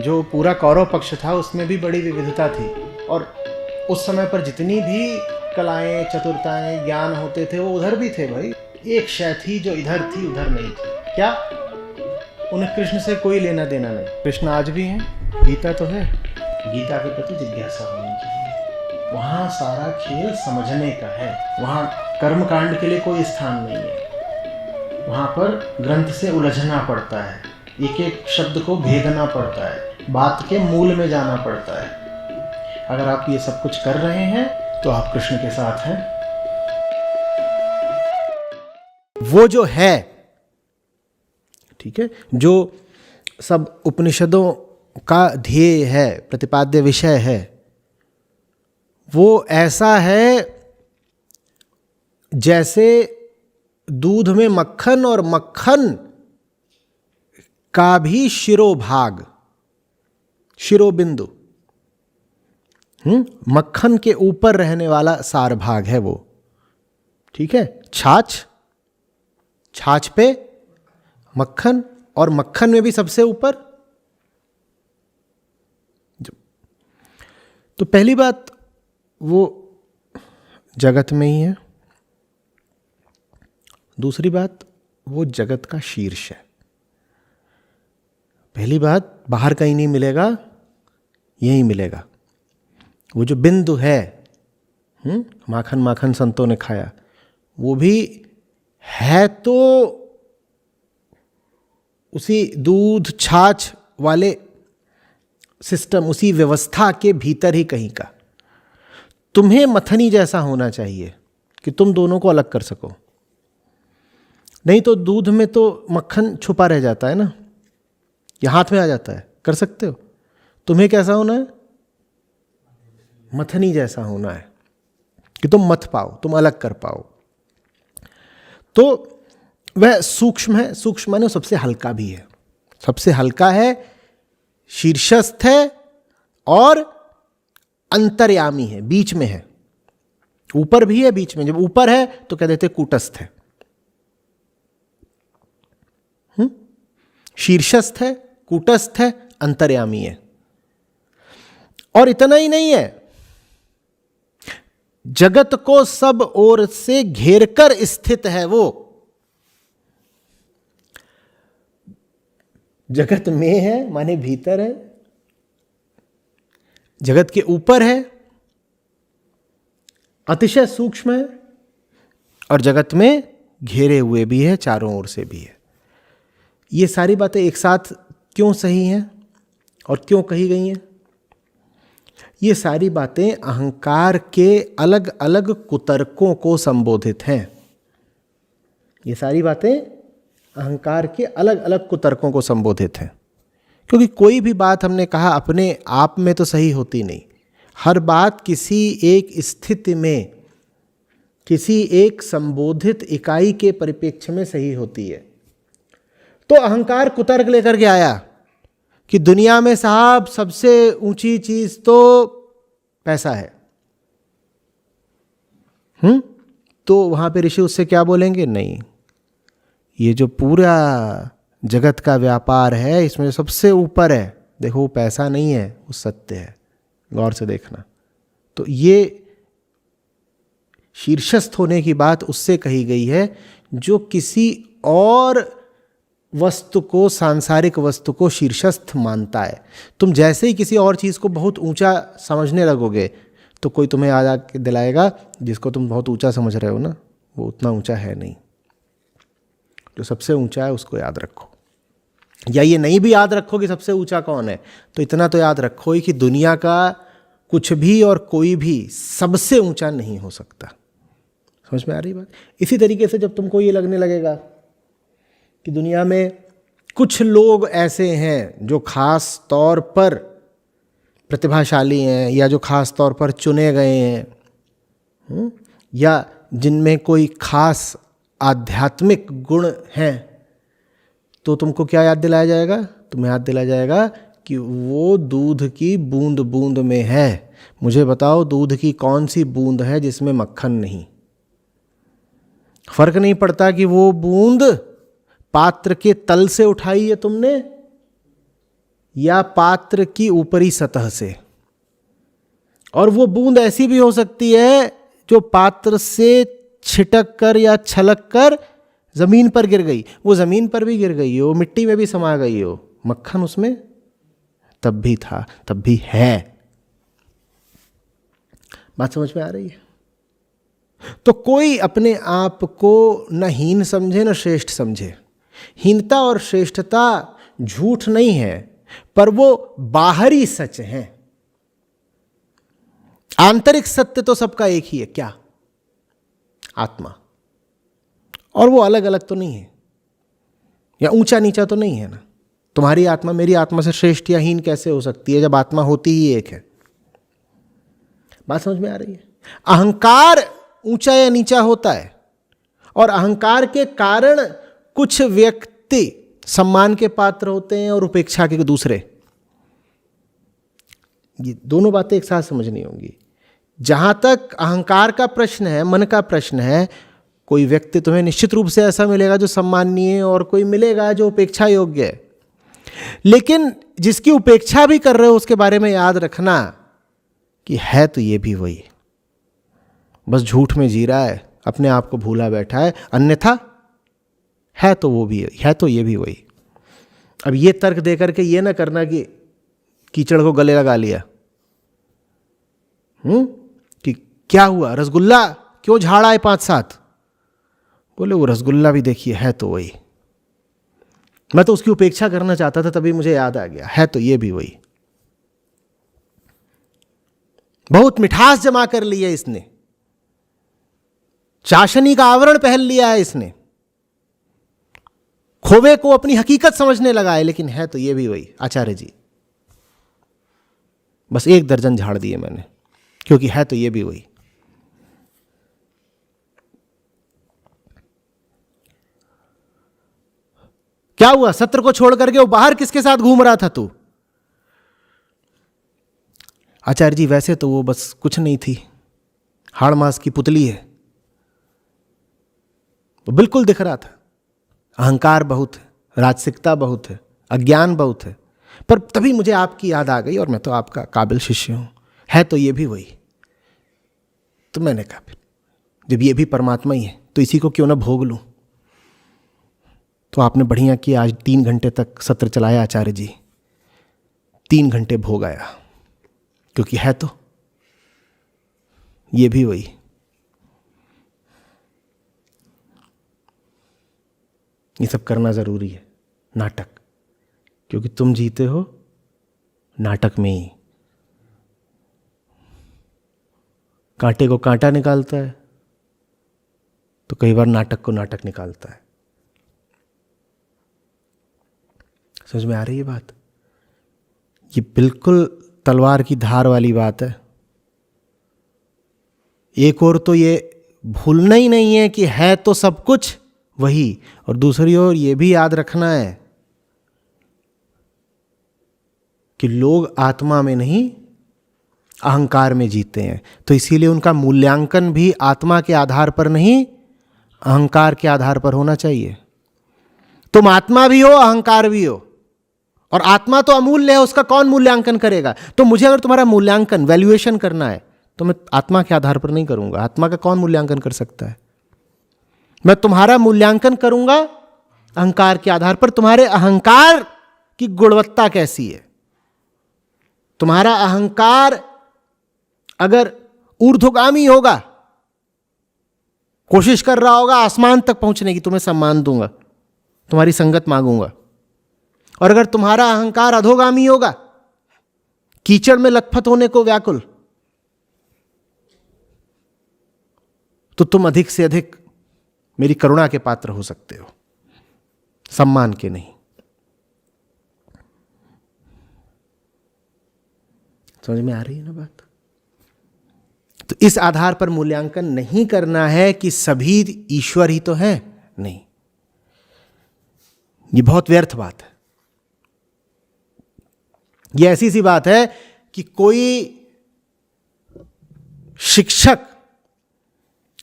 जो पूरा कौरव पक्ष था उसमें भी बड़ी विविधता थी, और उस समय पर जितनी भी कलाएं, चतुरताएं, ज्ञान होते थे वो उधर भी थे भाई। एक शय थी जो इधर थी उधर नहीं थी। क्या? उन्हें कृष्ण से कोई लेना देना नहीं। कृष्ण आज भी हैं, गीता तो है, गीता के प्रति जिज्ञासा होनी चाहिए। वहाँ सारा खेल समझने का है, वहाँ कर्मकांड के लिए कोई स्थान नहीं है। वहाँ पर ग्रंथ से उलझना पड़ता है, एक एक शब्द को भेदना पड़ता है, बात के मूल में जाना पड़ता है। अगर आप ये सब कुछ कर रहे हैं तो आप कृष्ण के साथ हैं। वो जो है, ठीक है, जो सब उपनिषदों का ध्येय है, प्रतिपाद्य विषय है, वो ऐसा है जैसे दूध में मक्खन और मक्खन का भी शिरोभाग, शिरोबिंदु, मक्खन के ऊपर रहने वाला सार भाग है वो, ठीक है। छाछ, छाछ पे मक्खन, और मक्खन में भी सबसे ऊपर। तो पहली बात वो जगत में ही है, दूसरी बात वो जगत का शीर्ष है। पहली बात बाहर कहीं नहीं मिलेगा, यहीं मिलेगा। वो जो बिंदु है, माखन माखन संतों ने खाया, वो भी है तो उसी दूध छाछ वाले सिस्टम, उसी व्यवस्था के भीतर ही कहीं का। तुम्हें मथनी जैसा होना चाहिए कि तुम दोनों को अलग कर सको। नहीं तो दूध में तो मक्खन छुपा रह जाता है ना, ये हाथ में आ जाता है, कर सकते हो। तुम्हें कैसा होना है? मथनी जैसा होना है कि तुम मथ पाओ, तुम अलग कर पाओ। तो वह सूक्ष्म है, सूक्ष्म माने सबसे हल्का भी है, सबसे हल्का है, शीर्षस्थ है और अंतर्यामी है, बीच में है। ऊपर भी है, बीच में। जब ऊपर है तो कह देते कूटस्थ है, शीर्षस्थ है, कूटस्थ है, अंतर्यामी है। और इतना ही नहीं है, जगत को सब ओर से घेरकर स्थित है वो। जगत में है माने भीतर है, जगत के ऊपर है, अतिशय सूक्ष्म है, और जगत में घेरे हुए भी है, चारों ओर से भी है। ये सारी बातें एक साथ क्यों सही हैं और क्यों कही गई हैं? ये सारी बातें अहंकार के अलग अलग कुतर्कों को संबोधित हैं। ये सारी बातें अहंकार के अलग अलग कुतर्कों को संबोधित हैं, क्योंकि कोई भी बात हमने कहा अपने आप में तो सही होती नहीं। हर बात किसी एक स्थिति में, किसी एक संबोधित इकाई के परिप्रेक्ष्य में सही होती है। तो अहंकार कुतर्क लेकर के आया कि दुनिया में साहब सबसे ऊंची चीज तो पैसा है। तो वहां पे ऋषि उससे क्या बोलेंगे? नहीं, ये जो पूरा जगत का व्यापार है इसमें सबसे ऊपर है, देखो वो पैसा नहीं है, वो सत्य है, गौर से देखना। तो ये शीर्षस्थ होने की बात उससे कही गई है जो किसी और वस्तु को, सांसारिक वस्तु को शीर्षस्थ मानता है। तुम जैसे ही किसी और चीज़ को बहुत ऊंचा समझने लगोगे तो कोई तुम्हें याद आके दिलाएगा जिसको तुम बहुत ऊंचा समझ रहे हो ना, वो उतना ऊंचा है नहीं। जो सबसे ऊंचा है उसको याद रखो, या ये नहीं भी याद रखो कि सबसे ऊंचा कौन है, तो इतना तो याद रखो ही कि दुनिया का कुछ भी और कोई भी सबसे ऊंचा नहीं हो सकता। समझ में आ रही बात? इसी तरीके से जब तुमको ये लगने लगेगा कि दुनिया में कुछ लोग ऐसे हैं जो खास तौर पर प्रतिभाशाली हैं, या जो खास तौर पर चुने गए हैं, या जिनमें कोई खास आध्यात्मिक गुण हैं, तो तुमको क्या याद दिलाया जाएगा? तुम्हें याद दिलाया जाएगा कि वो दूध की बूंद बूंद में है। मुझे बताओ दूध की कौन सी बूंद है जिसमें मक्खन नहीं? फर्क नहीं पड़ता कि वो बूंद पात्र के तल से उठाई है तुमने या पात्र की ऊपरी सतह से। और वो बूंद ऐसी भी हो सकती है जो पात्र से छिटक कर या छलक कर जमीन पर गिर गई। वो जमीन पर भी गिर गई हो, मिट्टी में भी समा गई हो, मक्खन उसमें तब भी था, तब भी है। बात समझ में आ रही है? तो कोई अपने आप को न हीन समझे न श्रेष्ठ समझे। हीनता और श्रेष्ठता झूठ नहीं है, पर वो बाहरी सच है। आंतरिक सत्य तो सबका एक ही है, क्या? आत्मा। और वो अलग अलग तो नहीं है, या ऊंचा नीचा तो नहीं है ना। तुम्हारी आत्मा मेरी आत्मा से श्रेष्ठ या हीन कैसे हो सकती है जब आत्मा होती ही एक है? बात समझ में आ रही है? अहंकार ऊंचा या नीचा होता है, और अहंकार के कारण कुछ व्यक्ति सम्मान के पात्र होते हैं और उपेक्षा के दूसरे। ये दोनों बातें एक साथ समझनी होंगी। जहां तक अहंकार का प्रश्न है, मन का प्रश्न है, कोई व्यक्ति तुम्हें निश्चित रूप से ऐसा मिलेगा जो सम्माननीय है, और कोई मिलेगा जो उपेक्षा योग्य है। लेकिन जिसकी उपेक्षा भी कर रहे हो उसके बारे में याद रखना कि है तो ये भी वही, बस झूठ में जी रहा है, अपने आप को भूला बैठा है, अन्यथा है तो वो भी है तो ये भी वही। अब ये तर्क दे करके ये ना करना कि कीचड़ को गले लगा लिया, कि क्या हुआ, रसगुल्ला क्यों झाड़ा है 5-7? बोले वो रसगुल्ला भी देखिए है तो वही, मैं तो उसकी उपेक्षा करना चाहता था, तभी मुझे याद आ गया, है तो ये भी वही। बहुत मिठास जमा कर ली है इसने, चाशनी का आवरण पहन लिया है इसने, खोवे को अपनी हकीकत समझने लगा है, लेकिन है तो ये भी वही। आचार्य जी, बस 1 दर्जन झाड़ दिए मैंने, क्योंकि है तो ये भी वही। क्या हुआ? सत्र को छोड़ करके वो बाहर किसके साथ घूम रहा था तू? आचार्य जी वैसे तो वो बस कुछ नहीं थी, हाड़ मांस की पुतली है। वो बिल्कुल दिख रहा था, अहंकार बहुत है, राजसिकता बहुत है, अज्ञान बहुत है, पर तभी मुझे आपकी याद आ गई और मैं तो आपका काबिल शिष्य हूं, है तो ये भी वही। तो मैंने कहा जब ये भी परमात्मा ही है तो इसी को क्यों ना भोग लूं। तो आपने बढ़िया किया, आज 3 घंटे तक सत्र चलाया आचार्य जी, 3 घंटे भोग आया, क्योंकि है तो ये भी वही। ये सब करना जरूरी है, नाटक, क्योंकि तुम जीते हो नाटक में ही। कांटे को कांटा निकालता है तो कई बार नाटक को नाटक निकालता है। समझ में आ रही है बात? ये बिल्कुल तलवार की धार वाली बात है। एक और तो ये भूलना ही नहीं है कि है तो सब कुछ वही, और दूसरी ओर ये भी याद रखना है कि लोग आत्मा में नहीं अहंकार में जीते हैं, तो इसीलिए उनका मूल्यांकन भी आत्मा के आधार पर नहीं अहंकार के आधार पर होना चाहिए। तुम आत्मा भी हो अहंकार भी हो, और आत्मा तो अमूल्य है, उसका कौन मूल्यांकन करेगा? तो मुझे अगर तुम्हारा मूल्यांकन वैल्यूएशन करना है तो मैं आत्मा के आधार पर नहीं करूंगा। आत्मा का कौन मूल्यांकन कर सकता है? मैं तुम्हारा मूल्यांकन करूंगा अहंकार के आधार पर। तुम्हारे अहंकार की गुणवत्ता कैसी है? तुम्हारा अहंकार अगर ऊर्ध्वगामी होगा, कोशिश कर रहा होगा आसमान तक पहुंचने की, तुम्हें सम्मान दूंगा, तुम्हारी संगत मांगूंगा। और अगर तुम्हारा अहंकार अधोगामी होगा, कीचड़ में लथपथ होने को व्याकुल, तो तुम अधिक से अधिक मेरी करुणा के पात्र हो सकते हो, सम्मान के नहीं। समझ में आ रही है ना बात? तो इस आधार पर मूल्यांकन नहीं करना है कि सभी ईश्वर ही तो है, नहीं, ये बहुत व्यर्थ बात है। ये ऐसी सी बात है कि कोई शिक्षक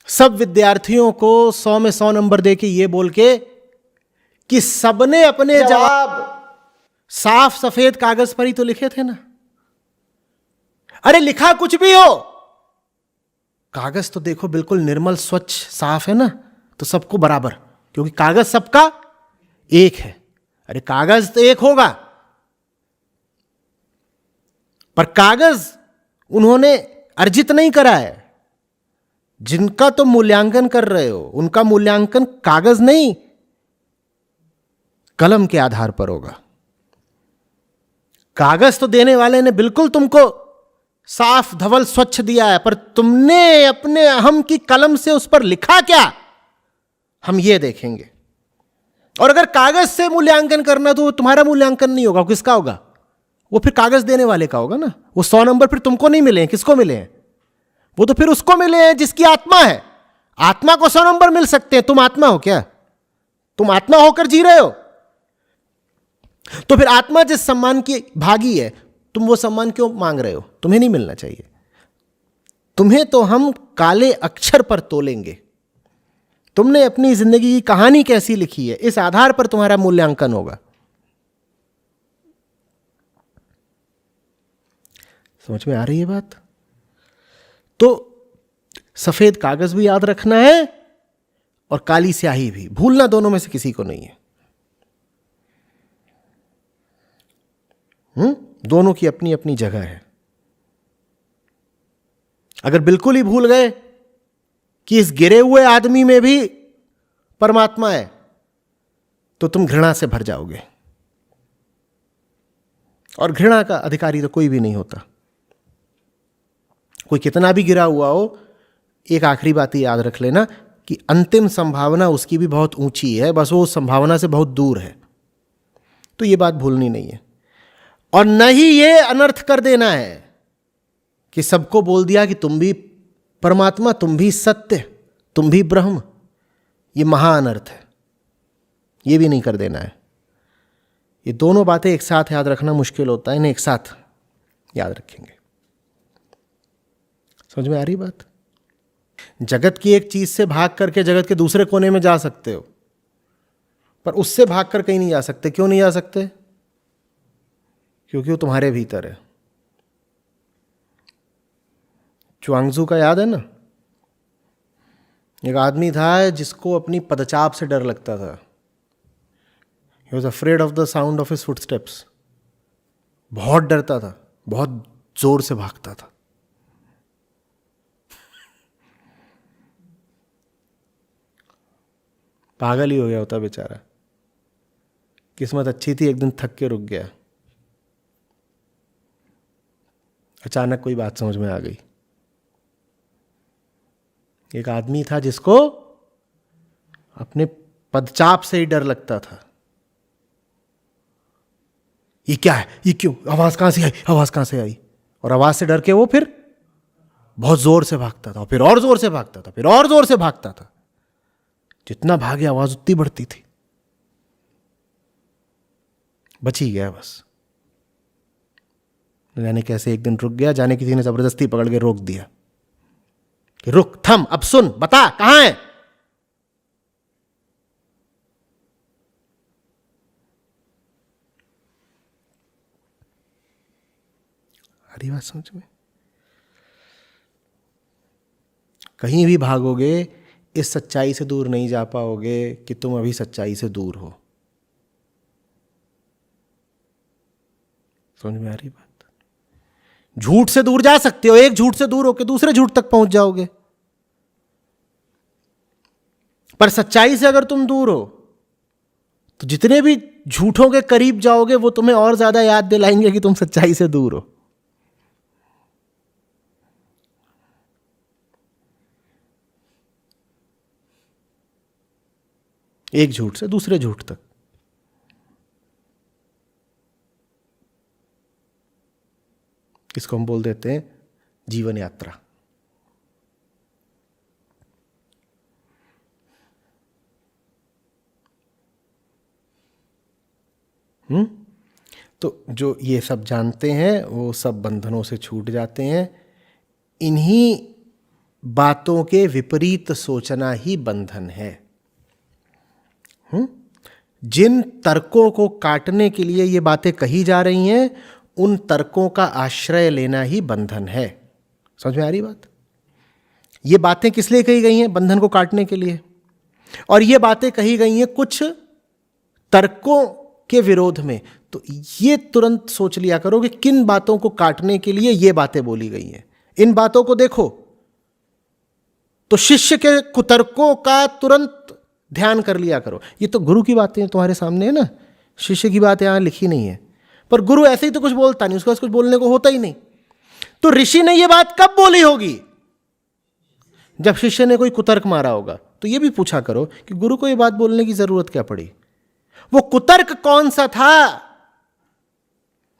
सब विद्यार्थियों को 100 में 100 नंबर देके ये बोल के कि सबने अपने जवाब साफ सफेद कागज पर ही तो लिखे थे ना। अरे लिखा कुछ भी हो, कागज तो देखो बिल्कुल निर्मल स्वच्छ साफ है ना, तो सबको बराबर, क्योंकि कागज सबका एक है। अरे कागज तो एक होगा, पर कागज उन्होंने अर्जित नहीं करा है। जिनका तुम मूल्यांकन कर रहे हो उनका मूल्यांकन कागज नहीं, कलम के आधार पर होगा। कागज तो देने वाले ने बिल्कुल तुमको साफ धवल स्वच्छ दिया है, पर तुमने अपने अहम की कलम से उस पर लिखा क्या, हम ये देखेंगे। और अगर कागज से मूल्यांकन करना तो वो तुम्हारा मूल्यांकन नहीं होगा, किसका होगा? वो फिर कागज देने वाले का होगा ना। वो 100 नंबर फिर तुमको नहीं मिले हैं, किसको मिले हैं? वो तो फिर उसको मिले हैं जिसकी आत्मा है। आत्मा को 100 नंबर मिल सकते हैं। तुम आत्मा हो क्या? तुम आत्मा होकर जी रहे हो? तो फिर आत्मा जिस सम्मान की भागी है, तुम वो सम्मान क्यों मांग रहे हो? तुम्हें नहीं मिलना चाहिए। तुम्हें तो हम काले अक्षर पर तोलेंगे। तुमने अपनी जिंदगी की कहानी कैसी लिखी है, इस आधार पर तुम्हारा मूल्यांकन होगा। समझ में आ रही है बात? तो सफेद कागज भी याद रखना है और काली स्याही भी, भूलना दोनों में से किसी को नहीं है। दोनों की अपनी अपनी जगह है। अगर बिल्कुल ही भूल गए कि इस गिरे हुए आदमी में भी परमात्मा है, तो तुम घृणा से भर जाओगे, और घृणा का अधिकारी तो कोई भी नहीं होता। कोई कितना भी गिरा हुआ हो, एक आखिरी बात याद रख लेना कि अंतिम संभावना उसकी भी बहुत ऊंची है, बस वो उस संभावना से बहुत दूर है। तो ये बात भूलनी नहीं है। और न ही ये अनर्थ कर देना है कि सबको बोल दिया कि तुम भी परमात्मा, तुम भी सत्य, तुम भी ब्रह्म। ये महा अनर्थ है, ये भी नहीं कर देना है। ये दोनों बातें एक साथ याद रखना मुश्किल होता है, इन्हें एक साथ याद रखेंगे। समझ में आ रही बात? जगत की एक चीज से भाग करके जगत के दूसरे कोने में जा सकते हो, पर उससे भाग कर कहीं नहीं जा सकते। क्यों नहीं जा सकते? क्योंकि वो तुम्हारे भीतर है। च्वांगजू का याद है ना? एक आदमी था जिसको अपनी पदचाप से डर लगता था। He was afraid of the sound of his footsteps. बहुत डरता था, बहुत जोर से भागता था। पागल ही हो गया होता बेचारा। किस्मत अच्छी थी, एक दिन थक के रुक गया। अचानक कोई बात समझ में आ गई। एक आदमी था जिसको अपने पदचाप से ही डर लगता था। ये क्या है, ये क्यों, आवाज कहां से आई, आवाज कहां से आई? और आवाज से डर के वो फिर बहुत जोर से भागता था, फिर और जोर से भागता था, फिर और जोर से भागता था। जितना भागे आवाज उतनी बढ़ती थी। बच ही गया बस। जाने कैसे एक दिन रुक गया, जाने किसी ने जबरदस्ती पकड़ के रोक दिया कि रुक, थम, अब सुन, बता कहां है। आ रही बात समझ में? कहीं भी भागोगे इस सच्चाई से दूर नहीं जा पाओगे कि तुम अभी सच्चाई से दूर हो। समझ में आ रही बात? झूठ से दूर जा सकते हो, एक झूठ से दूर होकर दूसरे झूठ तक पहुंच जाओगे, पर सच्चाई से अगर तुम दूर हो तो जितने भी झूठों के करीब जाओगे वो तुम्हें और ज्यादा याद दिलाएंगे कि तुम सच्चाई से दूर हो। एक झूठ से दूसरे झूठ तक। इसको हम बोल देते हैं जीवन यात्रा। तो जो ये सब जानते हैं वो सब बंधनों से छूट जाते हैं। इन्हीं बातों के विपरीत सोचना ही बंधन है। जिन तर्कों को काटने के लिए ये बातें कही जा रही हैं, उन तर्कों का आश्रय लेना ही बंधन है। समझ में आ रही बात? ये बातें किस लिए कही गई हैं? बंधन को काटने के लिए। और ये बातें कही गई हैं कुछ तर्कों के विरोध में। तो ये तुरंत सोच लिया करो कि किन बातों को काटने के लिए ये बातें बोली गई हैं। इन बातों को देखो तो शिष्य के कुतर्कों का तुरंत ध्यान कर लिया करो। ये तो गुरु की बातें तुम्हारे सामने है ना, शिष्य की बात यहां लिखी नहीं है। पर गुरु ऐसे ही तो कुछ बोलता नहीं, उसके पास कुछ बोलने को होता ही नहीं। तो ऋषि ने यह बात कब बोली होगी? जब शिष्य ने कोई कुतर्क मारा होगा। तो यह भी पूछा करो कि गुरु को यह बात बोलने की जरूरत क्या पड़ी? वो कुतर्क कौन सा था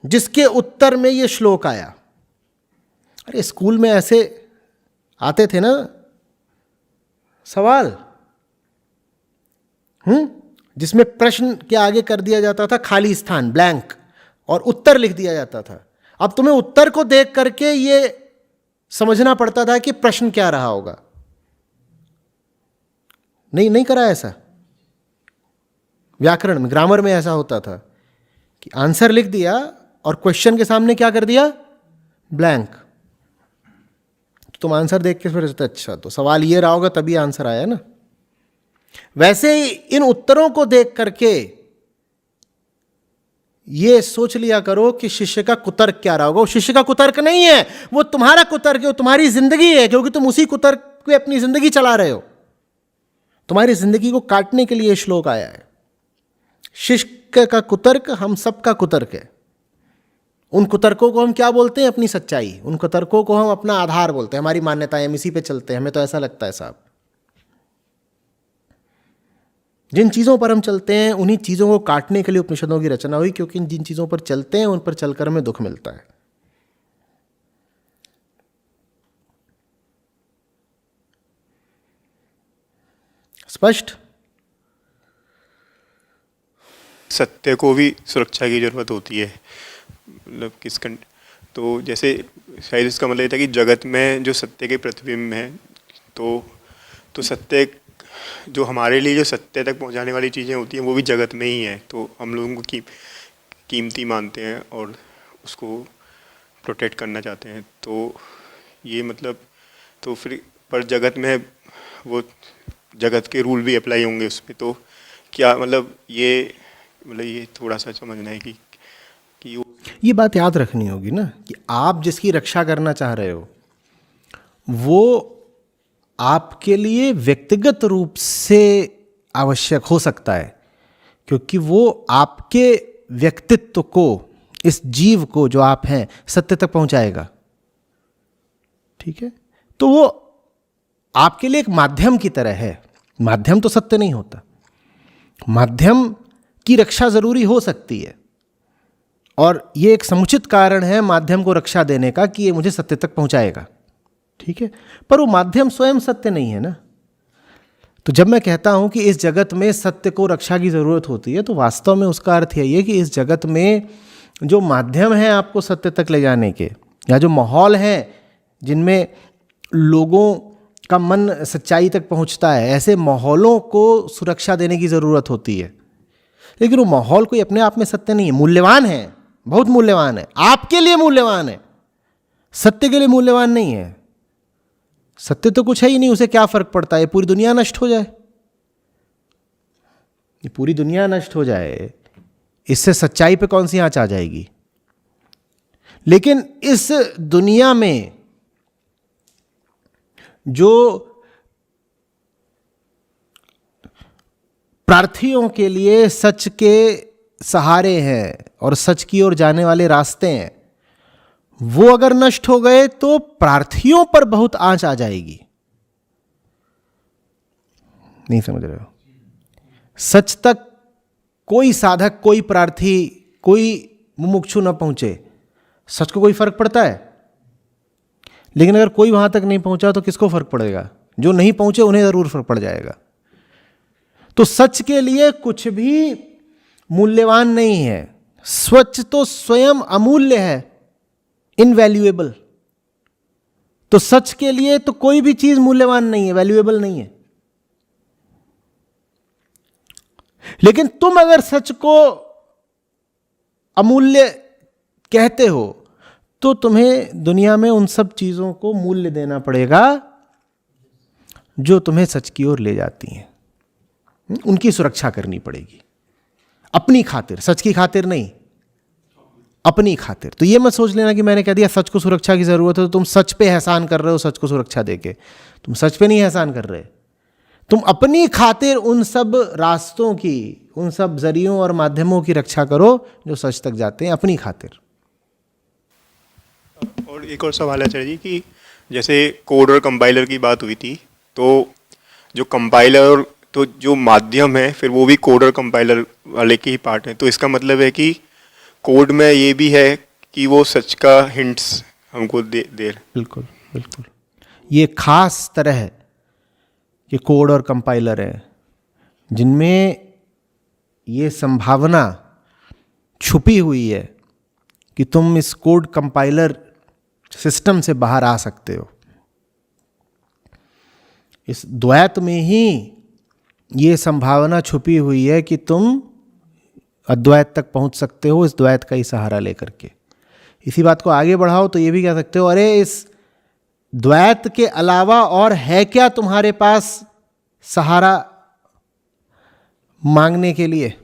जिसके उत्तर में यह श्लोक आया? अरे स्कूल में ऐसे आते थे ना सवाल, जिसमें प्रश्न के आगे कर दिया जाता था खाली स्थान, ब्लैंक, और उत्तर लिख दिया जाता था। अब तुम्हें उत्तर को देख करके ये समझना पड़ता था कि प्रश्न क्या रहा होगा। नहीं करा ऐसा? व्याकरण में, ग्रामर में ऐसा होता था कि आंसर लिख दिया और क्वेश्चन के सामने क्या कर दिया? ब्लैंक। तो तुम आंसर देख के फिर अच्छा तो सवाल ये रहा होगा तभी आंसर आया ना। वैसे ही इन उत्तरों को देख करके ये सोच लिया करो कि शिष्य का कुतर्क क्या रहा होगा। वो शिष्य का कुतर्क नहीं है, वो तुम्हारा कुतर्क है, वो तुम्हारी जिंदगी है, क्योंकि तुम उसी कुतर्क पे अपनी जिंदगी चला रहे हो। तुम्हारी जिंदगी को काटने के लिए श्लोक आया है। शिष्य का कुतर्क हम सबका कुतर्क है। उन कुतर्कों को हम क्या बोलते हैं? अपनी सच्चाई। उन कुतर्कों को हम अपना आधार बोलते हैं, हमारी मान्यताएं, हम इसी पे चलते हैं, हमें तो ऐसा लगता है साहब। जिन चीज़ों पर हम चलते हैं उन्हीं चीज़ों को काटने के लिए उपनिषदों की रचना हुई, क्योंकि जिन चीज़ों पर चलते हैं उन पर चलकर हमें दुख मिलता है। स्पष्ट? सत्य को भी सुरक्षा की जरूरत होती है, मतलब तो जैसे शायद इसका मतलब ये था कि जगत में जो सत्य के प्रतिबिंब है, तो सत्य जो हमारे लिए जो सत्य तक पहुंचाने वाली चीज़ें होती हैं वो भी जगत में ही है। तो हम लोगों को कीमती मानते हैं और उसको प्रोटेक्ट करना चाहते हैं। तो ये मतलब तो फिर पर जगत में वो जगत के रूल भी अप्लाई होंगे उस पर। तो क्या मतलब ये थोड़ा सा समझना है कि ये बात याद रखनी होगी ना कि आप जिसकी रक्षा करना चाह रहे हो वो आपके लिए व्यक्तिगत रूप से आवश्यक हो सकता है, क्योंकि वो आपके व्यक्तित्व को, इस जीव को जो आप हैं, सत्य तक पहुंचाएगा। ठीक है? तो वो आपके लिए एक माध्यम की तरह है। माध्यम तो सत्य नहीं होता। माध्यम की रक्षा जरूरी हो सकती है, और ये एक समुचित कारण है माध्यम को रक्षा देने का कि ये मुझे सत्य तक पहुंचाएगा। ठीक है? पर वो माध्यम स्वयं सत्य नहीं है ना। तो जब मैं कहता हूं कि इस जगत में सत्य को रक्षा की जरूरत होती है, तो वास्तव में उसका अर्थ यही है कि इस जगत में जो माध्यम है आपको सत्य तक ले जाने के, या जो माहौल है जिनमें लोगों का मन सच्चाई तक पहुंचता है, ऐसे माहौलों को सुरक्षा देने की जरूरत होती है। लेकिन वो माहौल कोई अपने आप में सत्य नहीं है। मूल्यवान है, बहुत मूल्यवान है, आपके लिए मूल्यवान है, सत्य के लिए मूल्यवान नहीं है। सत्य तो कुछ है ही नहीं, उसे क्या फर्क पड़ता है पूरी दुनिया नष्ट हो जाए। पूरी दुनिया नष्ट हो जाए, इससे सच्चाई पे कौन सी आंच आ जाएगी? लेकिन इस दुनिया में जो प्रार्थियों के लिए सच के सहारे हैं और सच की ओर जाने वाले रास्ते हैं, वो अगर नष्ट हो गए तो प्रार्थियों पर बहुत आंच आ जाएगी। नहीं समझ रहे हो? सच तक कोई साधक, कोई प्रार्थी, कोई मुमुक्षु न पहुंचे, सच को कोई फर्क पड़ता है? लेकिन अगर कोई वहां तक नहीं पहुंचा तो किसको फर्क पड़ेगा? जो नहीं पहुंचे उन्हें जरूर फर्क पड़ जाएगा। तो सच के लिए कुछ भी मूल्यवान नहीं है। सच तो स्वयं अमूल्य है, इनवैल्यूएबल। तो सच के लिए तो कोई भी चीज मूल्यवान नहीं है, वैल्यूएबल नहीं है। लेकिन तुम अगर सच को अमूल्य कहते हो तो तुम्हें दुनिया में उन सब चीजों को मूल्य देना पड़ेगा जो तुम्हें सच की ओर ले जाती हैं। उनकी सुरक्षा करनी पड़ेगी अपनी खातिर, सच की खातिर नहीं, अपनी खातिर। तो ये मत सोच लेना कि मैंने कह दिया सच को सुरक्षा की जरूरत है तो तुम सच पे एहसान कर रहे हो सच को सुरक्षा देके। तुम सच पे नहीं एहसान कर रहे, तुम अपनी खातिर उन सब रास्तों की, उन सब जरियों और माध्यमों की रक्षा करो जो सच तक जाते हैं, अपनी खातिर। और एक और सवाल है आचार्य जी कि जैसे कोड और कंपाइलर की बात हुई थी, तो जो कंपाइलर तो जो माध्यम है फिर वो भी कोड और कंपाइलर वाले के ही पार्ट है। तो इसका मतलब है कि कोड में ये भी है कि वो सच का हिंट्स हमको दे। बिल्कुल बिल्कुल, ये खास तरह के कोड और कंपाइलर है जिनमें ये संभावना छुपी हुई है कि तुम इस कोड कंपाइलर सिस्टम से बाहर आ सकते हो। इस द्वैत में ही ये संभावना छुपी हुई है कि तुम अद्वैत तक पहुंच सकते हो इस द्वैत का ही सहारा लेकर के। इसी बात को आगे बढ़ाओ तो ये भी कह सकते हो, अरे इस द्वैत के अलावा और है क्या तुम्हारे पास सहारा मांगने के लिए?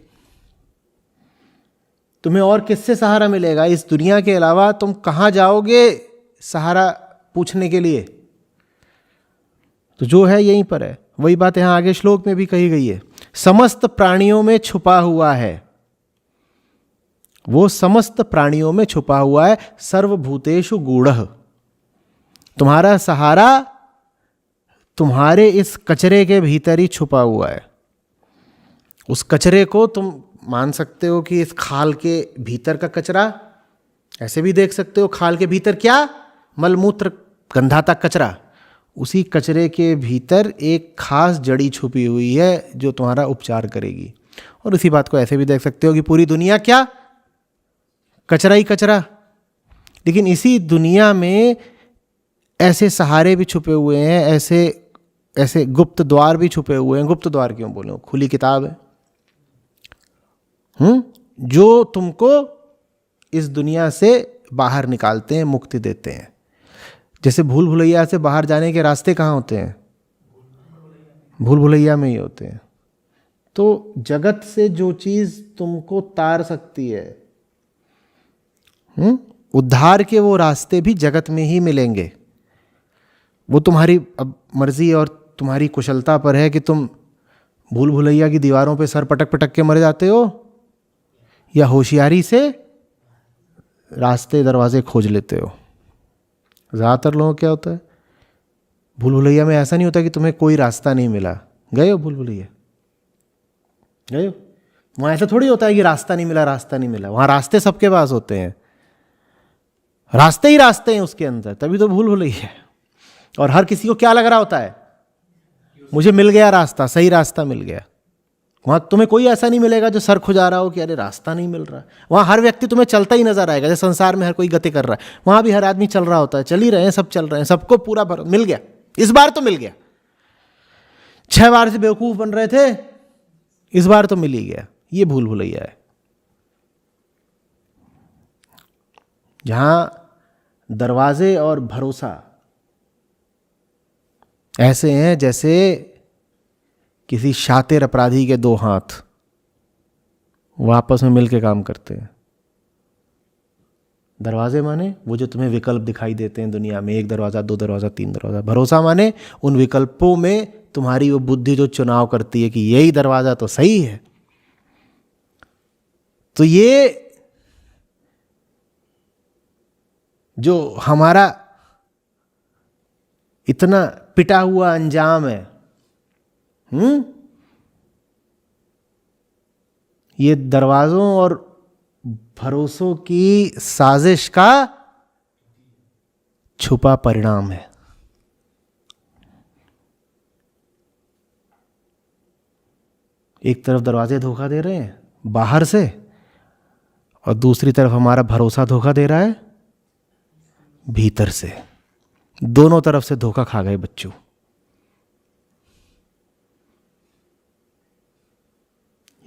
तुम्हें और किससे सहारा मिलेगा? इस दुनिया के अलावा तुम कहां जाओगे सहारा पूछने के लिए? तो जो है यहीं पर है। वही बात यहां आगे श्लोक में भी कही गई है, समस्त प्राणियों में छुपा हुआ है। वो समस्त प्राणियों में छुपा हुआ है, सर्वभूतेषु गूढ़ः। तुम्हारा सहारा तुम्हारे इस कचरे के भीतर ही छुपा हुआ है। उस कचरे को तुम मान सकते हो कि इस खाल के भीतर का कचरा, ऐसे भी देख सकते हो खाल के भीतर क्या, मलमूत्र गंधाता कचरा। उसी कचरे के भीतर एक खास जड़ी छुपी हुई है जो तुम्हारा उपचार करेगी। और उसी बात को ऐसे भी देख सकते हो कि पूरी दुनिया क्या, कचरा ही कचरा। लेकिन इसी दुनिया में ऐसे सहारे भी छुपे हुए हैं, ऐसे गुप्त द्वार भी छुपे हुए हैं। गुप्त द्वार क्यों बोले, खुली किताब है जो तुमको इस दुनिया से बाहर निकालते हैं, मुक्ति देते हैं। जैसे भूल भुलैया से बाहर जाने के रास्ते कहाँ होते हैं? भूल भुलैया में ही होते हैं। तो जगत से जो चीज तुमको तार सकती है, उद्धार के वो रास्ते भी जगत में ही मिलेंगे। वो तुम्हारी अब मर्जी और तुम्हारी कुशलता पर है कि तुम भूल भुलैया की दीवारों पे सर पटक पटक के मर जाते हो या होशियारी से रास्ते दरवाजे खोज लेते हो। ज़्यादातर लोगों क्या होता है, भूल भुलैया में ऐसा नहीं होता कि तुम्हें कोई रास्ता नहीं मिला। गए हो भूल भुलैया, गए हो? वहाँ ऐसा थोड़ी होता है कि रास्ता नहीं मिला, रास्ता नहीं मिला। वहाँ रास्ते सबके पास होते हैं, रास्ते ही रास्ते हैं उसके अंदर, तभी तो भूल भुलैया है। और हर किसी को क्या लग रहा होता है, मुझे मिल गया रास्ता, सही रास्ता मिल गया। वहाँ तुम्हें कोई ऐसा नहीं मिलेगा जो सर खुजा रहा हो कि अरे रास्ता नहीं मिल रहा। वहाँ हर व्यक्ति तुम्हें चलता ही नजर आएगा। जैसे संसार में हर कोई गति कर रहा है, वहाँ भी हर आदमी चल रहा होता है, चल ही रहे हैं, सब चल रहे हैं, सबको पूरा भर मिल गया। इस बार तो मिल गया। 6 बार से बेवकूफ बन रहे थे, इस बार तो मिल ही गया। ये भूल भुलैया है, जहां दरवाजे और भरोसा ऐसे हैं जैसे किसी शातिर अपराधी के 2 हाथ, वो आपस में मिलके काम करते हैं। दरवाजे माने वो जो तुम्हें विकल्प दिखाई देते हैं दुनिया में, 1 दरवाजा, 2 दरवाजा, 3 दरवाजा। भरोसा माने उन विकल्पों में तुम्हारी वो बुद्धि जो चुनाव करती है कि यही दरवाजा तो सही है। तो ये जो हमारा इतना पिटा हुआ अंजाम है, ये दरवाजों और भरोसों की साजिश का छुपा परिणाम है। एक तरफ दरवाजे धोखा दे रहे हैं बाहर से, और दूसरी तरफ हमारा भरोसा धोखा दे रहा है भीतर से। दोनों तरफ से धोखा खा गए बच्चों।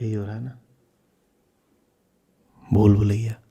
यही हो रहा है ना। बोल भुलैया।